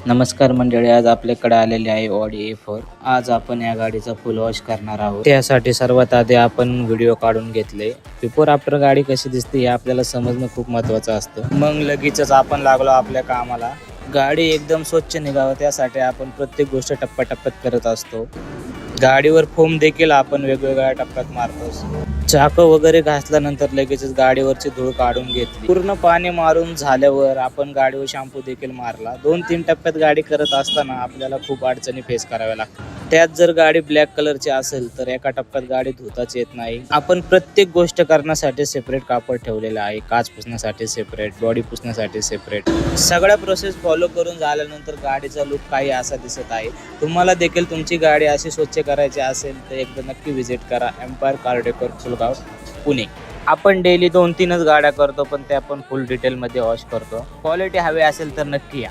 नमस्कार मंडळी, आज आपल्याकडे आलेले आहे ऑडी A4। आज आपण या गाडीचा फुल वॉश करणार आहोत। त्यासाठी सर्वात आधी आपण व्हिडिओ काढून घेतले। बिफोर आफ्टर गाडी कशी दिसते हे आपल्याला समजणं खूप महत्त्वाचं असतं। मग लगेचच आपण लागलो आपल्या कामाला। गाडी एकदम स्वच्छ निघावं त्यासाठी आपण प्रत्येक गोष्ट टप्प्याटप्प्यात करत असतो। गाडीवर फोम देखील आपण वेगवेगळ्या टप्प्यात मारतो। चाकं वगैरे घासल्यानंतर लगेचच गाडीवरची धूळ काढून घेतली। पूर्ण पाणी मारून झाल्यावर आपण गाडीवर शॅम्पू देखील मारला। 2-3 टप्प्यात गाडी करत असताना आपल्याला खूप अडचणी फेस कराव्या लागतात। त्यात जर गाडी ब्लॅक कलरची असेल तर एका टप्प्यात गाडी धुताच येत नाही। आपण प्रत्येक गोष्ट करण्यासाठी सेपरेट कापड ठेवलेलं आहे। काच पुसण्यासाठी सेपरेट, बॉडी पुसण्यासाठी सेपरेट। सगळ्या प्रोसेस फॉलो करून झाल्यानंतर गाडीचा लुक काही असा दिसत आहे। तुम्हाला देखील तुमची गाडी अशी स्वच्छ करायची असेल तर एकदा नक्की व्हिजिट करा empire car decor Phulgaon, Pune. आपण डेली 2-3च गाड्या करतो, पण त्या आपण फुल डिटेलमध्ये वॉश करतो। क्वालिटी हवी असेल तर नक्की या।